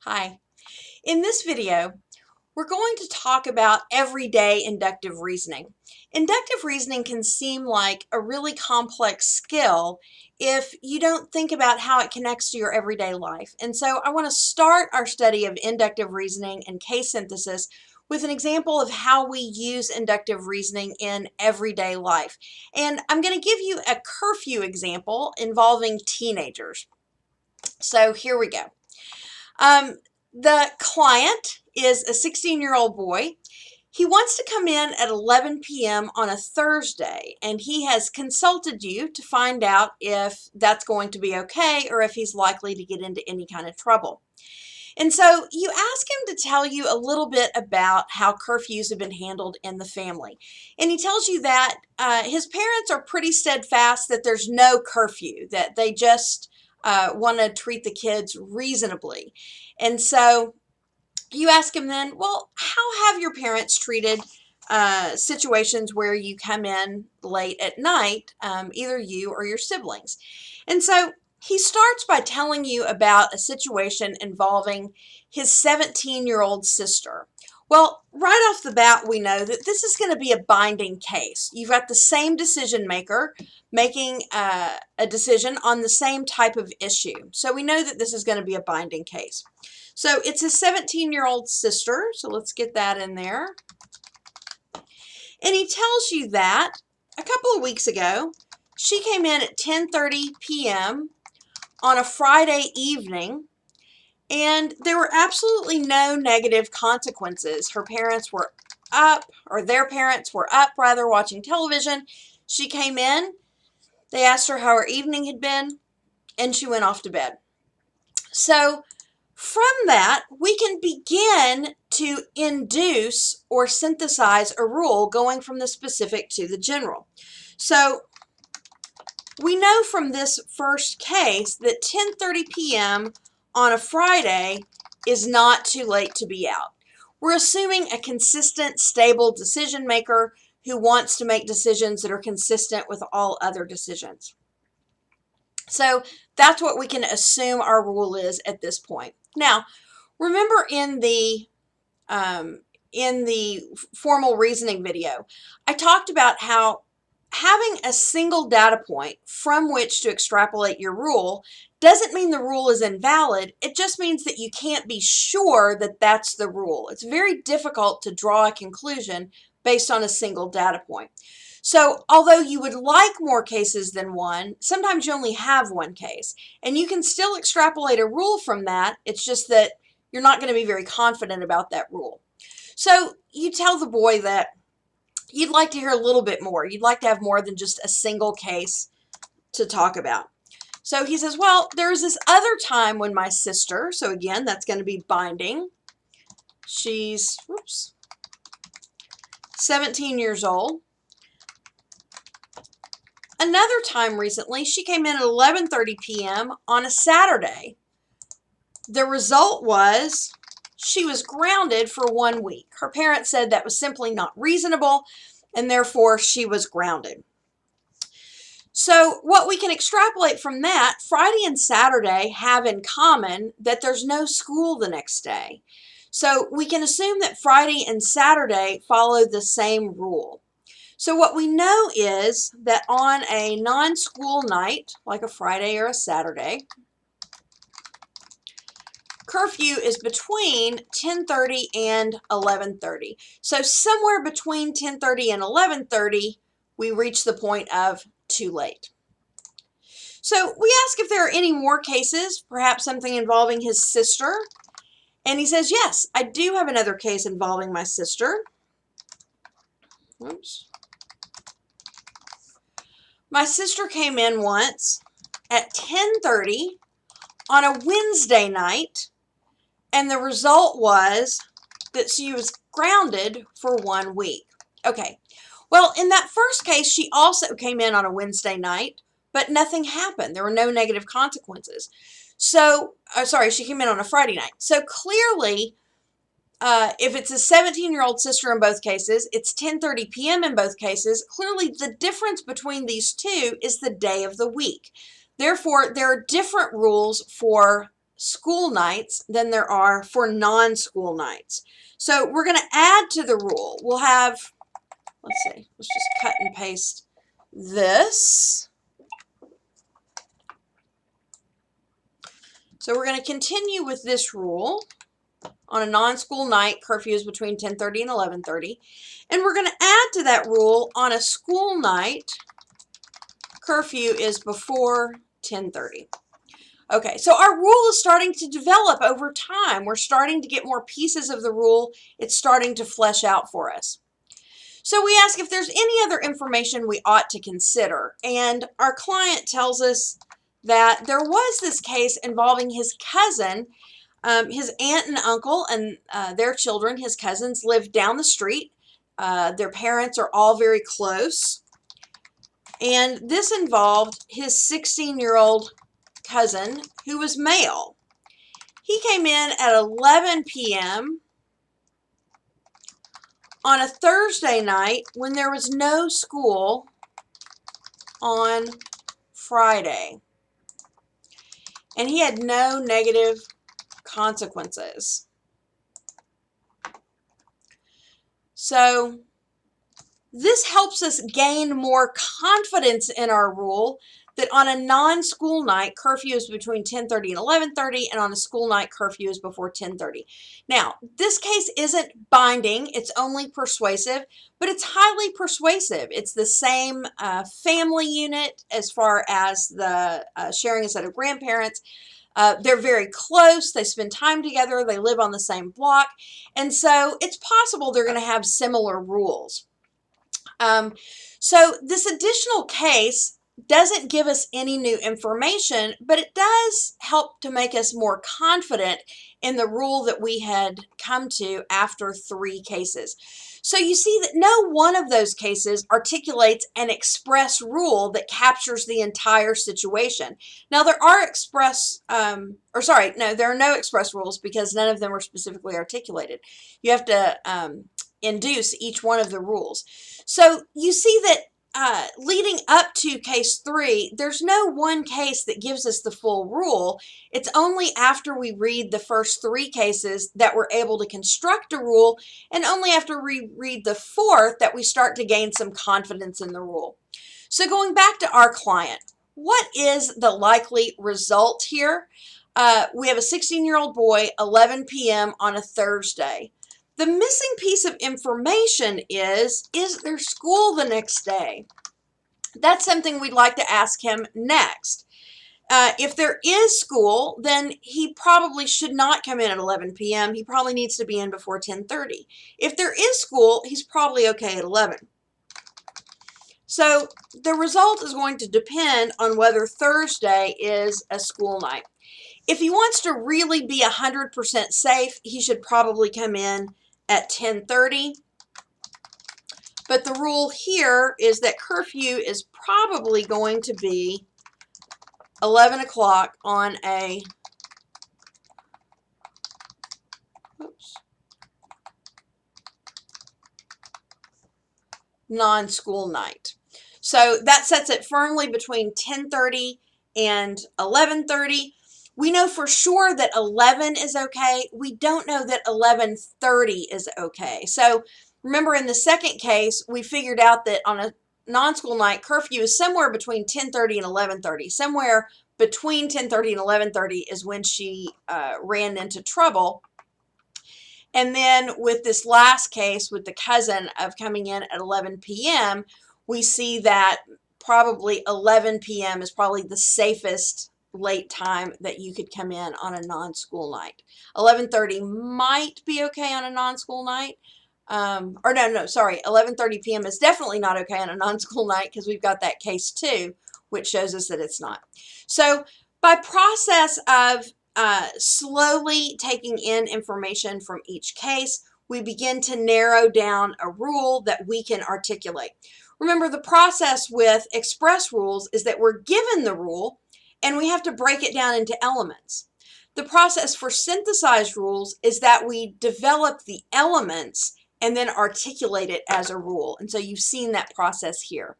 Hi. In this video, we're going to talk about everyday inductive reasoning. Inductive reasoning can seem like a really complex skill if you don't think about how it connects to your everyday life. And so I want to start our study of inductive reasoning and case synthesis with an example of how we use inductive reasoning in everyday life. And I'm going to give you a curfew example involving teenagers. So here we go. The client is a 16-year-old boy. He wants to come in at 11 p.m. on a Thursday, and he has consulted you to find out if that's going to be okay or if he's likely to get into any kind of trouble. And so you ask him to tell you a little bit about how curfews have been handled in the family. And he tells you that his parents are pretty steadfast that there's no curfew, that they just want to treat the kids reasonably. And so you ask him then, well, how have your parents treated situations where you come in late at night, either you or your siblings? And so he starts by telling you about a situation involving his 17-year-old sister. Well, right off the bat, we know that this is going to be a binding case. You've got the same decision maker making a decision on the same type of issue. So we know that this is going to be a binding case. So it's his 17-year-old sister. So let's get that in there. And he tells you that a couple of weeks ago, she came in at 10:30 p.m. on a Friday evening, and there were absolutely no negative consequences. Her parents were up, or their parents were up, rather, watching television. She came in, they asked her how her evening had been, and she went off to bed. So from that, we can begin to induce or synthesize a rule going from the specific to the general. So we know from this first case that 10:30 p.m. on a Friday is not too late to be out. We're assuming a consistent, stable decision maker who wants to make decisions that are consistent with all other decisions. So that's what we can assume our rule is at this point. Now, remember in the formal reasoning video, I talked about how having a single data point from which to extrapolate your rule doesn't mean the rule is invalid. It just means that you can't be sure that that's the rule. It's very difficult to draw a conclusion based on a single data point. So although you would like more cases than one, sometimes you only have one case. And you can still extrapolate a rule from that. It's just that you're not going to be very confident about that rule. So you tell the boy that you'd like to hear a little bit more. You'd like to have more than just a single case to talk about. So he says, well, there was this other time when my sister, so again, that's going to be binding. She's 17 years old. Another time recently, she came in at 11:30 p.m. on a Saturday. The result was she was grounded for 1 week. Her parents said that was simply not reasonable, and therefore she was grounded. So what we can extrapolate from that, Friday and Saturday have in common that there's no school the next day. So we can assume that Friday and Saturday follow the same rule. So what we know is that on a non-school night, like a Friday or a Saturday, curfew is between 10:30 and 11:30. So somewhere between 10:30 and 11:30, we reach the point of too late. So we ask if there are any more cases, perhaps something involving his sister. And he says, yes, I do have another case involving my sister. Oops. My sister came in once at 10:30 on a Wednesday night, and the result was that she was grounded for 1 week. Okay, well, in that first case, she also came in on a Wednesday night, but nothing happened. There were no negative consequences. So, she came in on a Friday night. So clearly, if it's a 17-year-old sister in both cases, it's 10:30 p.m. in both cases. Clearly, the difference between these two is the day of the week. Therefore, there are different rules for school nights than there are for non-school nights. So we're going to add to the rule. We'll have, let's see, let's just cut and paste this. So we're going to continue with this rule. On a non-school night, curfew is between 10:30 and 11:30. And we're going to add to that rule, on a school night, curfew is before 10:30. Okay, so our rule is starting to develop over time. We're starting to get more pieces of the rule. It's starting to flesh out for us. So we ask if there's any other information we ought to consider. And our client tells us that there was this case involving his cousin. His aunt and uncle and their children, his cousins, live down the street. Their parents are all very close. And this involved his 16-year-old cousin who was male. He came in at 11 p.m. on a Thursday night when there was no school on Friday. And he had no negative consequences. So this helps us gain more confidence in our rule that on a non-school night, curfew is between 10:30 and 11:30, and on a school night, curfew is before 10:30. Now, this case isn't binding, it's only persuasive, but it's highly persuasive. It's the same family unit as far as the sharing a set of grandparents. They're very close, they spend time together, they live on the same block, and so it's possible they're going to have similar rules. So this additional case doesn't give us any new information, but it does help to make us more confident in the rule that we had come to after 3 cases. So you see that no one of those cases articulates an express rule that captures the entire situation. Now there are there are no express rules because none of them are specifically articulated. You have to induce each one of the rules. So you see that leading up to case 3, there's no one case that gives us the full rule. It's only after we read the first 3 cases that we're able to construct a rule, and only after we read the 4th that we start to gain some confidence in the rule. So going back to our client, what is the likely result here? We have a 16-year-old boy, 11 p.m. on a Thursday. The missing piece of information is there school the next day? That's something we'd like to ask him next. If there is school, then he probably should not come in at 11 p.m. He probably needs to be in before 10:30. If there is school, he's probably okay at 11. So the result is going to depend on whether Thursday is a school night. If he wants to really be 100% safe, he should probably come in at 10:30. But the rule here is that curfew is probably going to be 11 o'clock on a non-school night. So that sets it firmly between 10:30 and 11:30. We know for sure that 11 is okay. We don't know that 11:30 is okay. So remember in the second case, we figured out that on a non-school night, curfew is somewhere between 10:30 and 11:30. Somewhere between 10:30 and 11:30 is when she ran into trouble. And then with this last case with the cousin of coming in at 11 p.m., we see that probably 11 p.m. is probably the safest late time that you could come in on a non-school night. 11:30 might be okay on a non-school night. 11:30 p.m. is definitely not okay on a non-school night because we've got that case too, which shows us that it's not. So by process of slowly taking in information from each case, we begin to narrow down a rule that we can articulate. Remember, the process with express rules is that we're given the rule and we have to break it down into elements. The process for synthesized rules is that we develop the elements and then articulate it as a rule. And so you've seen that process here.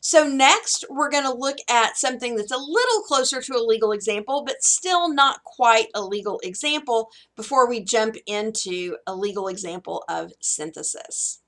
So next, we're going to look at something that's a little closer to a legal example, but still not quite a legal example before we jump into a legal example of synthesis.